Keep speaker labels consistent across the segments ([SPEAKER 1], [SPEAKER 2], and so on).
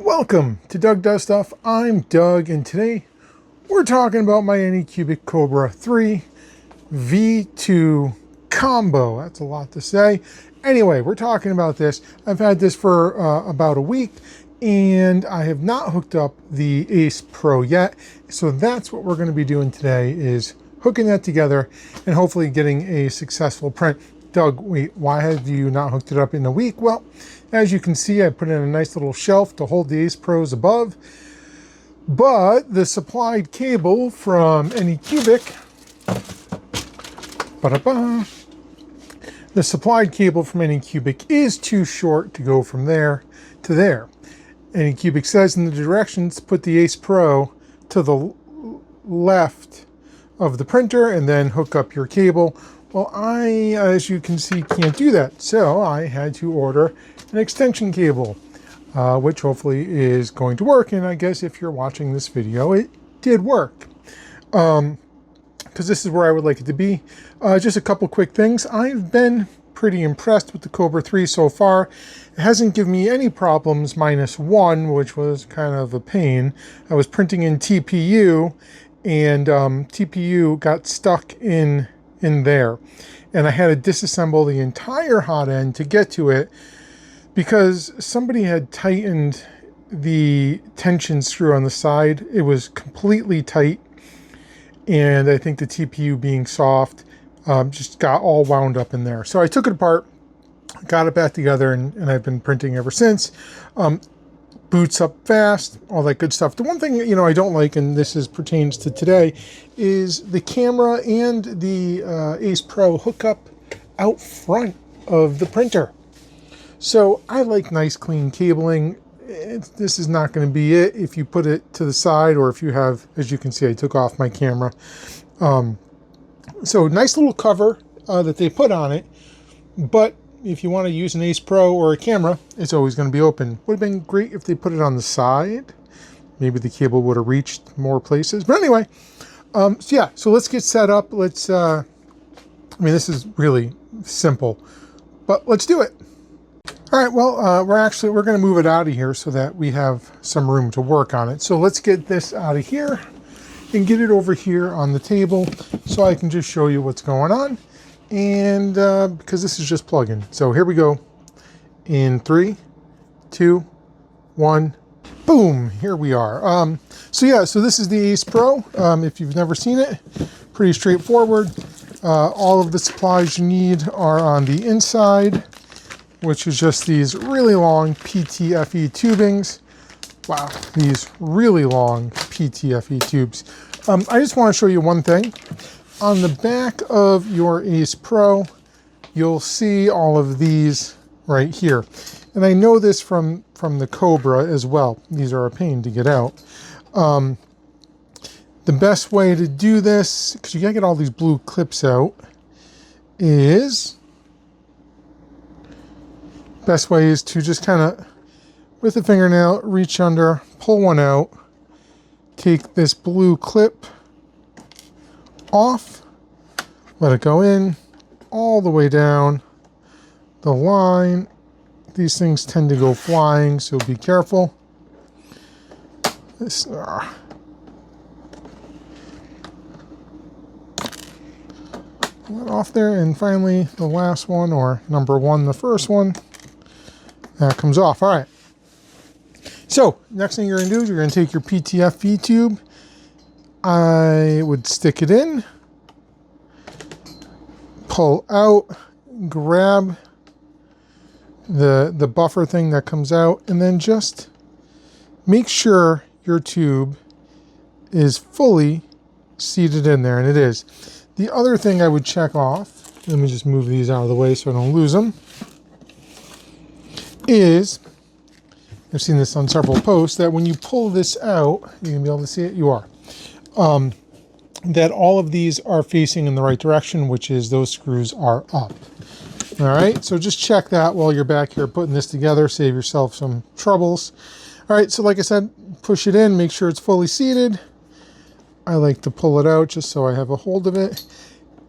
[SPEAKER 1] Welcome to Doug Does Stuff. I'm Doug, and today we're talking about my Anycubic Kobra 3v2 combo. That's a lot to say. Anyway, we're talking about this. I've had this for about a week, and I have not hooked up the Ace Pro yet. So that's what we're going to be doing today, is hooking that together and hopefully getting a successful print. Doug, wait, why have you not hooked it up in a week? Well, as you can see, I put in a nice little shelf to hold the Ace Pros above, but the supplied cable from Anycubic, the supplied cable from Anycubic is too short to go from there to there. Anycubic says in the directions, put the Ace Pro to the left of the printer and then hook up your cable. Well, I, as you can see, can't do that. So I had to order an extension cable, which hopefully is going to work. And I guess if you're watching this video, it did work. Because this is where I would like it to be. Just a couple quick things. I've been pretty impressed with the Kobra 3 so far. It hasn't given me any problems, -1, which was kind of a pain. I was printing in TPU, and TPU got stuck in there, and I had to disassemble the entire hot end to get to it because somebody had tightened the tension screw on the side. It was completely tight, and I think the TPU being soft just got all wound up in there. So I took it apart, got it back together, and I've been printing ever since. Boots up fast, all that good stuff. The one thing, I don't like, and this pertains to today, is the camera and the Ace Pro hook up out front of the printer. So I like nice clean cabling. This is not going to be it if you put it to the side, or if you have, as you can see, I took off my camera. So nice little cover that they put on it, but if you want to use an Ace Pro or a camera, it's always going to be open. Would have been great if they put it on the side. Maybe the cable would have reached more places. But anyway, so yeah, so let's get set up. Let's, I mean, this is really simple, but let's do it. All right, well, we're going to move it out of here so that we have some room to work on it. So let's get this out of here and get it over here on the table so I can just show you what's going on. And because this is just plug-in. So here we go. In 3, 2, 1, boom, here we are. So yeah, so this is the Ace Pro. If you've never seen it, pretty straightforward. All of the supplies you need are on the inside, which is just these really long PTFE tubings. Wow, these really long PTFE tubes. I just want to show you one thing. On the back of your Ace Pro, you'll see all of these right here. And I know this from the Kobra as well. These are a pain to get out. The best way to do this, because you gotta get all these blue clips out, is to just kind of, with a fingernail, reach under, pull one out, take this blue clip off, let it go in all the way down the line. These things tend to go flying, so be careful. This, pull it off there, and finally the last one, or number one, the first one, that comes off. All right. So next thing you're going to do is you're going to take your PTFE tube. I would stick it in, pull out, grab the buffer thing that comes out, and then just make sure your tube is fully seated in there, and it is. The other thing I would check off, let me just move these out of the way so I don't lose them, is, I've seen this on several posts, that when you pull this out, you're going to be able to see it, you are. That all of these are facing in the right direction, which is those screws are up. All right, so just check that while you're back here putting this together, save yourself some troubles. All right, so like I said, push it in, make sure it's fully seated. I like to pull it out just so I have a hold of it.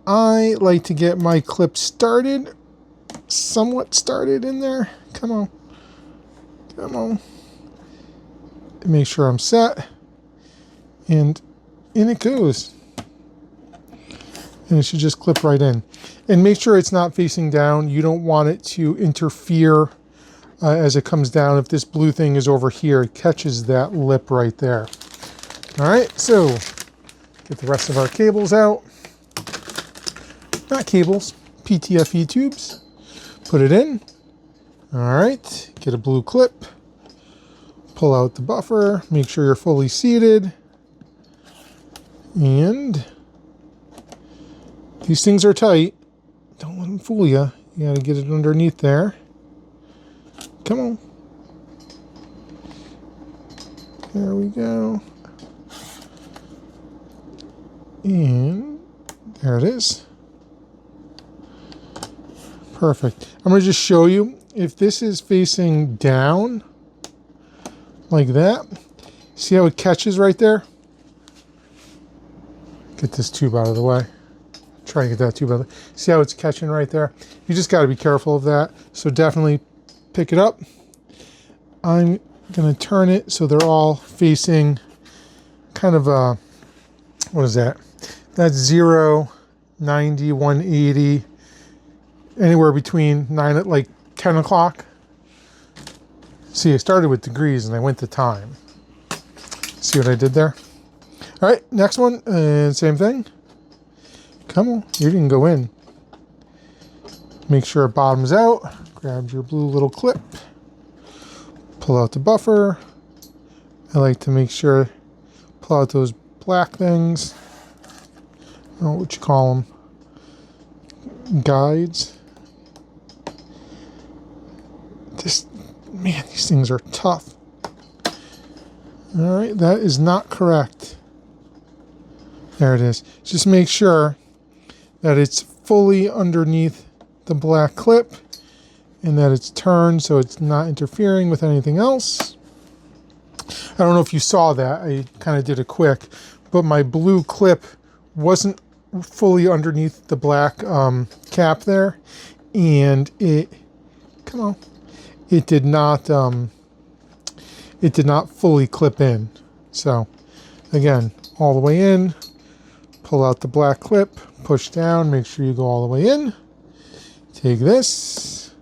[SPEAKER 1] I like to get my clip started, somewhat started in there. Come on, come on. make sure I'm set, and in it goes. And it should just clip right in. And make sure it's not facing down. You don't want it to interfere as it comes down. If this blue thing is over here, it catches that lip right there. All right, so get the rest of our cables out. Not cables, PTFE tubes. Put it in. All right, get a blue clip. Pull out the buffer. Make sure you're fully seated. And these things are tight. Don't let them fool you. You got to get it underneath there. Come on. There we go. And there it is. Perfect. I'm going to just show you, if this is facing down like that, see how it catches right there? Get this tube out of the way. Try to get that tube out of the way. See how it's catching right there? You just got to be careful of that. So definitely pick it up. I'm going to turn it so they're all facing kind of a, what is that? That's 0, 90, 180, anywhere between 9 at like 10 o'clock. See, I started with degrees and I went to time. See what I did there? All right, next one, and same thing. Come on, you didn't go in. Make sure it bottoms out. Grab your blue little clip. Pull out the buffer. I like to make sure, pull out those black things. I don't know what you call them. Guides. Man, these things are tough. All right, that is not correct. There it is. Just make sure that it's fully underneath the black clip and that it's turned so it's not interfering with anything else. I don't know if you saw that. I kind of did it quick, but my blue clip wasn't fully underneath the black cap there, and it, come on, it did not fully clip in. So again, all the way in, pull out the black clip, push down, make sure you go all the way in. Take this.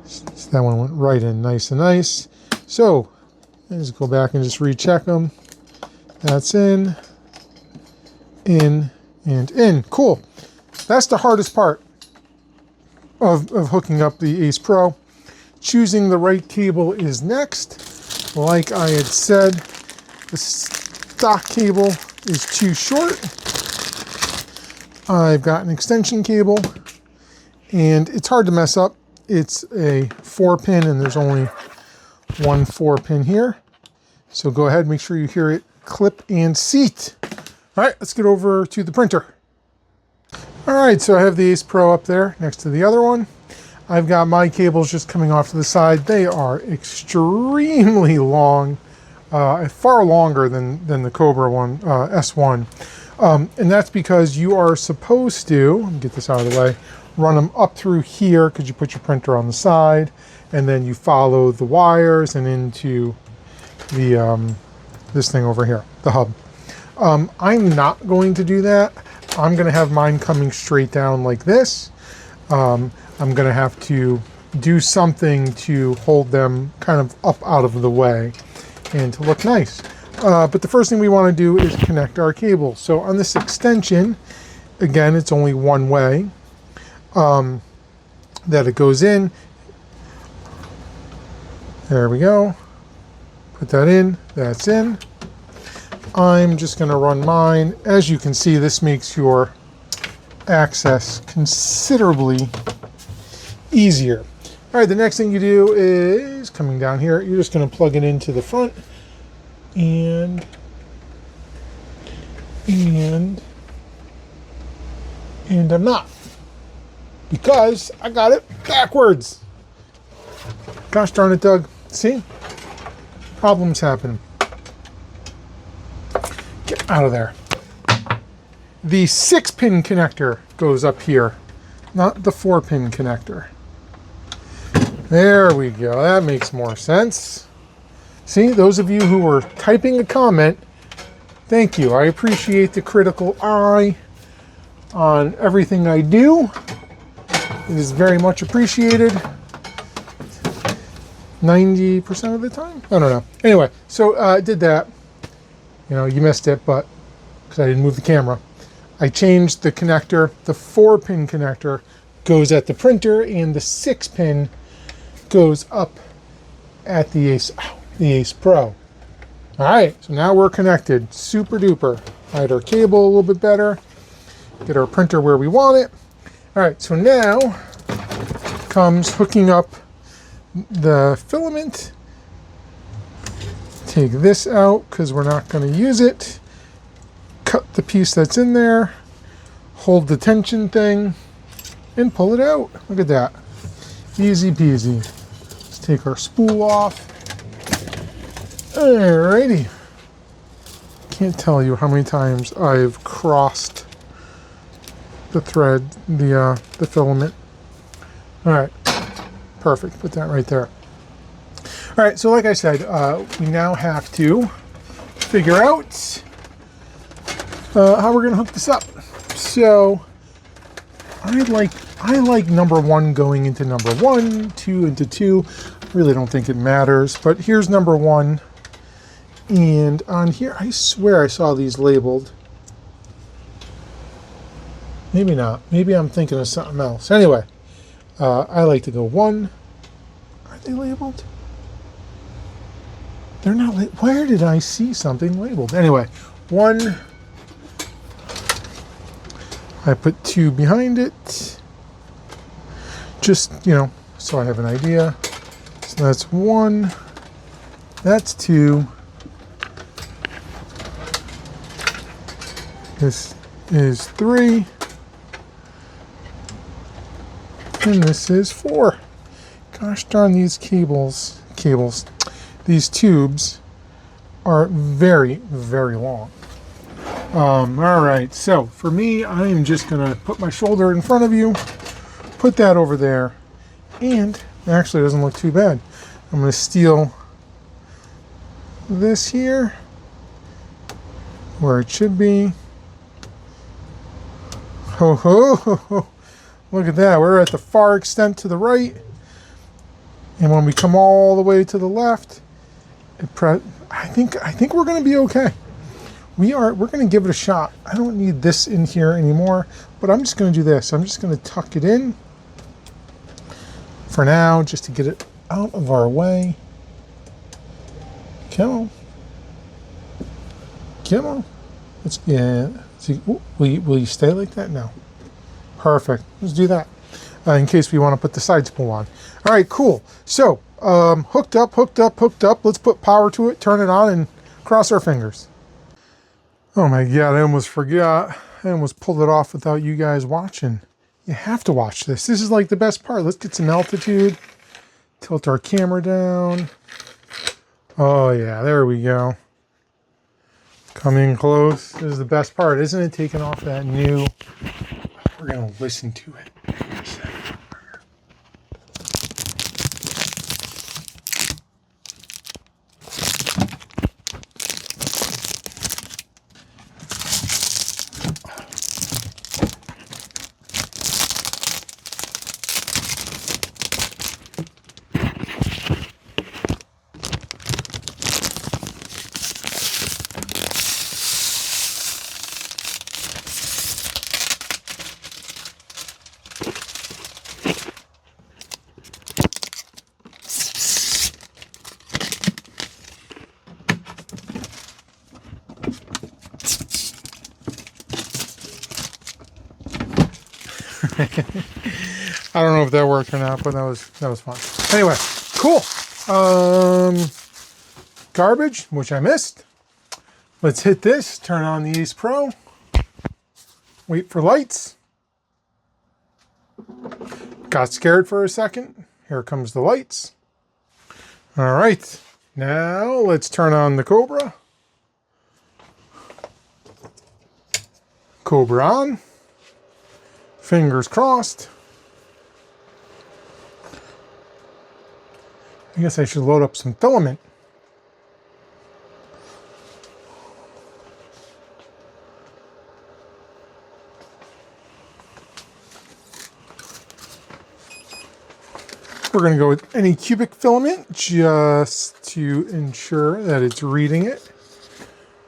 [SPEAKER 1] So that one went right in nice and nice. So let's go back and just recheck them. That's in, and in. Cool. That's the hardest part of hooking up the Ace Pro. Choosing the right cable is next. Like I had said, the stock cable is too short. I've got an extension cable, and it's hard to mess up. It's a 4-pin, and there's only one 4-pin here. So go ahead, make sure you hear it clip and seat. All right, let's get over to the printer. All right, so I have the Ace Pro up there next to the other one. I've got my cables just coming off to the side. They are extremely long, far longer than the Kobra one, S1. And that's because you are supposed to, let me get this out of the way, run them up through here because you put your printer on the side, and then you follow the wires and into the this thing over here, the hub. I'm not going to do that. I'm going to have mine coming straight down like this. I'm going to have to do something to hold them kind of up out of the way and to look nice. But the first thing we want to do is connect our cable. So on this extension, again, it's only one way that it goes in. There we go. Put that in. That's in. I'm just going to run mine. As you can see, this makes your access considerably easier. All right, the next thing you do is coming down here. You're just going to plug it into the front, and I'm not, because I got it backwards. Gosh darn it, Doug. See? Problems happen. Get out of there. The 6-pin connector goes up here, not the 4-pin connector. There we go. That makes more sense. See, those of you who were typing a comment, thank you. I appreciate the critical eye on everything I do. It is very much appreciated. 90% of the time? I don't know. Anyway, so I did that. You know, you missed it, but because I didn't move the camera. I changed the connector. The 4-pin connector goes at the printer, and the 6-pin goes up at the Ace Pro. All right, so now we're connected. Super duper. Hide our cable a little bit better. Get our printer where we want it. All right, so now comes hooking up the filament. Take this out because we're not going to use it. Cut the piece that's in there. Hold the tension thing and pull it out. Look at that. Easy peasy. Let's take our spool off. Alrighty. Can't tell you how many times I've crossed the thread, the filament. All right, perfect. Put that right there. All right, so like I said, we now have to figure out how we're going to hook this up. So I like number 1 going into number 1, 2 into 2. I really don't think it matters, but here's number 1. And on here, I swear I saw these labeled. Maybe not. Maybe I'm thinking of something else. Anyway, I like to go 1. Are they labeled? They're not. Where did I see something labeled? Anyway, 1. I put 2 behind it. Just, you know, so I have an idea. So that's 1. That's 2. This is 3. And this is 4. Gosh darn, these cables, these tubes are very, very long. All right, so for me, I am just gonna put my shoulder in front of you, put that over there, and actually it doesn't look too bad. I'm gonna steal this here, where it should be. Ho ho ho ho. Look at that, we're at the far extent to the right. And when we come all the way to the left, I think we're gonna be okay. We're gonna give it a shot. I don't need this in here anymore, but I'm just gonna do this. I'm just gonna tuck it in for now, just to get it out of our way. Come on. Come on. Let's, yeah. See, will you stay like that? No. Perfect. Let's do that. In case we want to put the side spool on. All right, cool. So, hooked up. Let's put power to it, turn it on, and cross our fingers. Oh my God, I almost forgot. I almost pulled it off without you guys watching. You have to watch this. This is like the best part. Let's get some altitude. Tilt our camera down. Oh yeah, there we go. Coming close. This is the best part, isn't it? Taking off that new. We're going to listen to it. I don't know if that worked or not, but that was fun. Anyway, cool. Garbage, which I missed. Let's hit this, turn on the Ace Pro. Wait for lights. Got scared for a second. Here comes the lights. All right, now let's turn on the Kobra. Kobra on. Fingers crossed. I guess I should load up some filament. We're going to go with Anycubic filament just to ensure that it's reading it.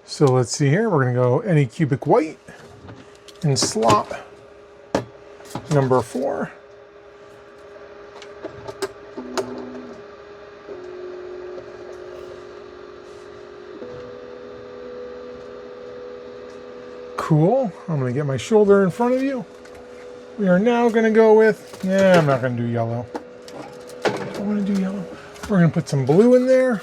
[SPEAKER 1] So let's see here. We're going to go Anycubic white in slot number 4. Cool. I'm going to get my shoulder in front of you. We are now going to go with, I'm not going to do yellow. I want to do yellow. We're going to put some blue in there.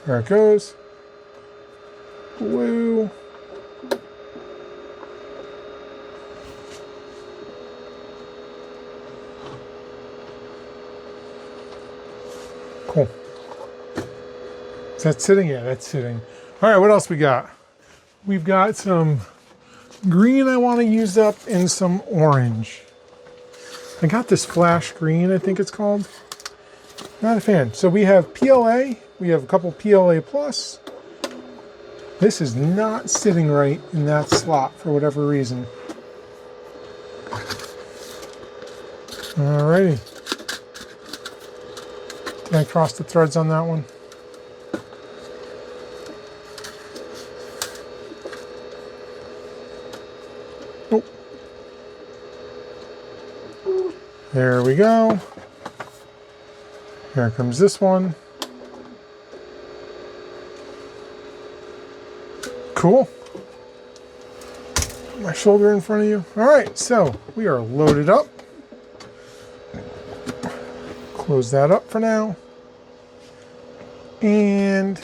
[SPEAKER 1] There it goes. Blue. Cool. Is that sitting? Yeah, that's sitting. All right, what else we got? We've got some green I want to use up and some orange. I got this flash green, I think it's called. Not a fan. So we have PLA. We have a couple PLA plus. This is not sitting right in that slot for whatever reason. Alrighty. Did I cross the threads on that one? Nope. There we go. Here comes this one. Cool. Put my shoulder in front of you. All right, so we are loaded up. Close that up for now. And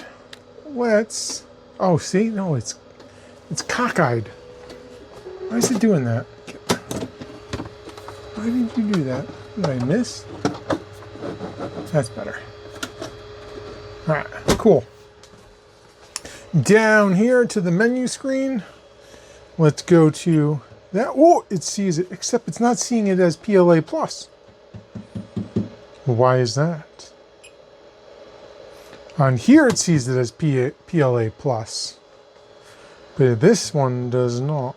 [SPEAKER 1] let's, oh, see, no, it's cockeyed. Why is it doing that? Why did you do that? Did I miss? That's better. All right, cool. Down here to the menu screen, let's go to that. Oh, it sees it, except it's not seeing it as PLA plus. Why is that? On here it sees it as PLA plus, but this one does not.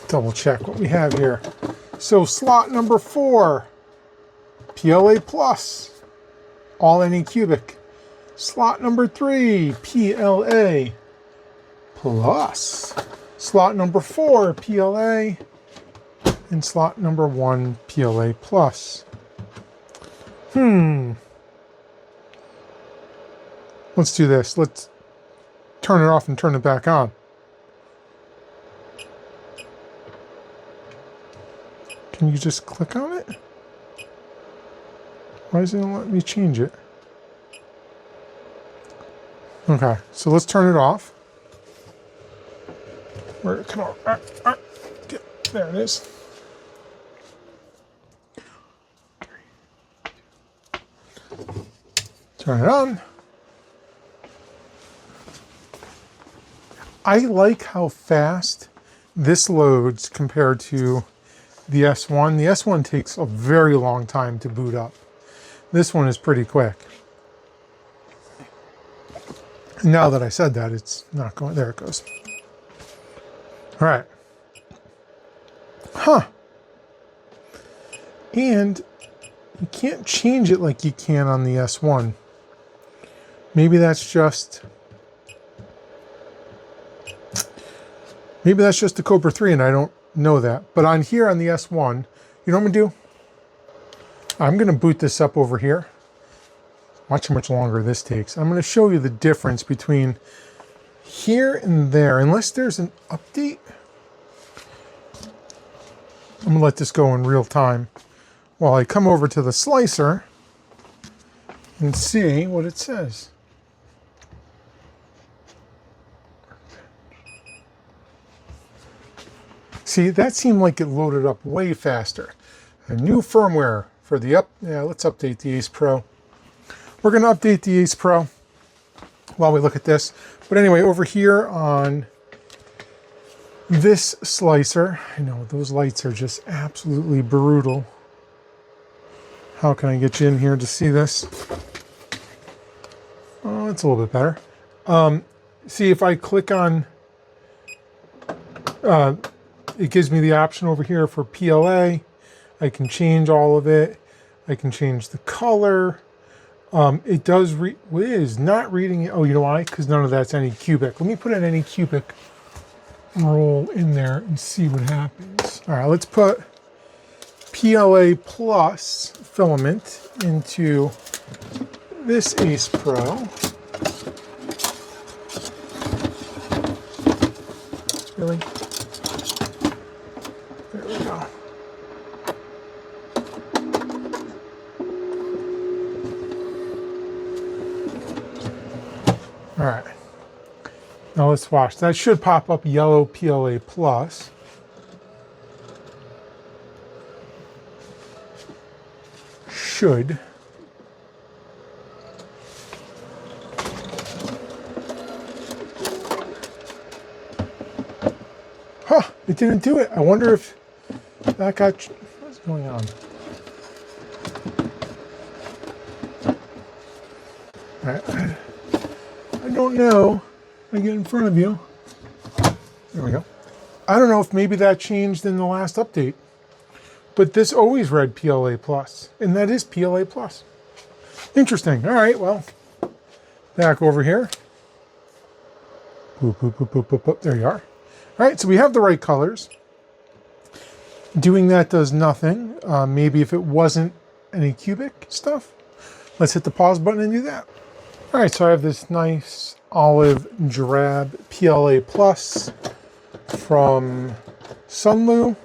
[SPEAKER 1] Double check what we have here. So slot number 4, PLA plus, all Anycubic. Slot number 3, PLA plus. Slot number 4, PLA. And slot number 1, PLA plus. Let's do this. Let's turn it off and turn it back on. Can you just click on it? Why doesn't it let me change it? Okay, so let's turn it off. Where, come on. There it is. Turn it on. I like how fast this loads compared to the S1. The S1 takes a very long time to boot up. This one is pretty quick. Now that I said that, it's not going. There it goes. All right. Huh. And you can't change it like you can on the S1. Maybe that's just the Kobra 3 and I don't know that. But on here on the S1, you know what I'm going to do? I'm going to boot this up over here. Watch how much longer this takes. I'm going to show you the difference between here and there. Unless there's an update, I'm going to let this go in real time while I come over to the slicer and see what it says. See, that seemed like it loaded up way faster. A new firmware for the let's update the Ace Pro. We're going to update the Ace Pro while we look at this. But anyway, over here on this slicer, I know those lights are just absolutely brutal. How can I get you in here to see this? Oh, it's a little bit better. See, if I click on, it gives me the option over here for PLA. I can change all of it. I can change the color. It does read, well, it is not reading it. Oh, you know why? Because none of that's Anycubic. Let me put an Anycubic roll in there and see what happens. All right, let's put PLA plus filament into this Ace Pro. Really? There we go. All right. Now let's watch. That should pop up yellow PLA plus. Should. Huh, it didn't do it. I wonder if that got, what's going on? All right. I don't know. I get in front of you. There we go. I don't know if maybe that changed in the last update, but this always read PLA plus, and that is PLA plus. Interesting. All right, well, back over here. Boop, boop, boop, boop, boop, boop. There you are. All right, so we have the right colors. Doing that does nothing. Maybe if it wasn't Anycubic stuff. Let's hit the pause button and do that. All right, so I have this nice olive drab PLA plus from Sunlu.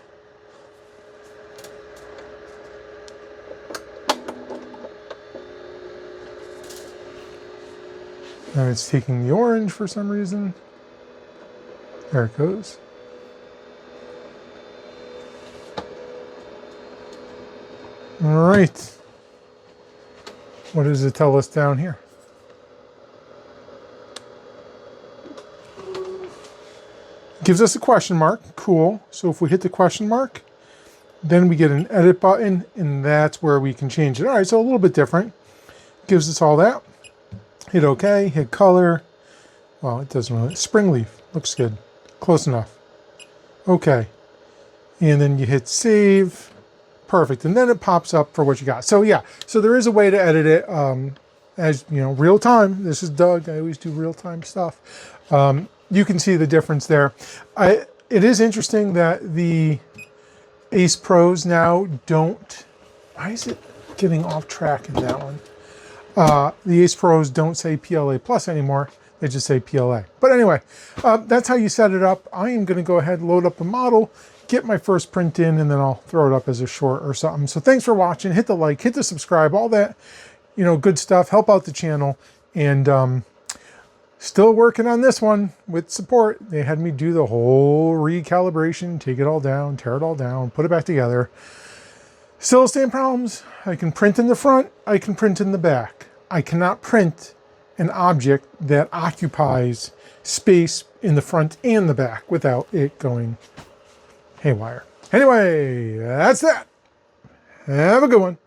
[SPEAKER 1] And it's taking the orange for some reason. There it goes. All right. What does it tell us down here? Gives us a question mark. Cool. So if we hit the question mark, then we get an edit button, and that's where we can change it. All right, so a little bit different. Gives us all that. Hit OK, hit color. Well, it doesn't really. Spring leaf. Looks good. Close enough. OK. And then you hit save. Perfect. And then it pops up for what you got. So yeah, so there is a way to edit it as, you know, real time. This is Doug. I always do real time stuff. You can see the difference there. It is interesting that the Ace Pros now don't, why is it getting off track in that one? The Ace Pros don't say PLA plus anymore. They just say PLA. But anyway, that's how you set it up. I am going to go ahead and load up the model, get my first print in, and then I'll throw it up as a short or something. So thanks for watching. Hit the like, hit the subscribe, all that, you know, good stuff. Help out the channel. And still working on this one with support. They had me do the whole recalibration, take it all down, tear it all down, put it back together. Still the same problems. I can print in the front, I can print in the back. I cannot print an object that occupies space in the front and the back without it going haywire. Anyway, that's that. Have a good one.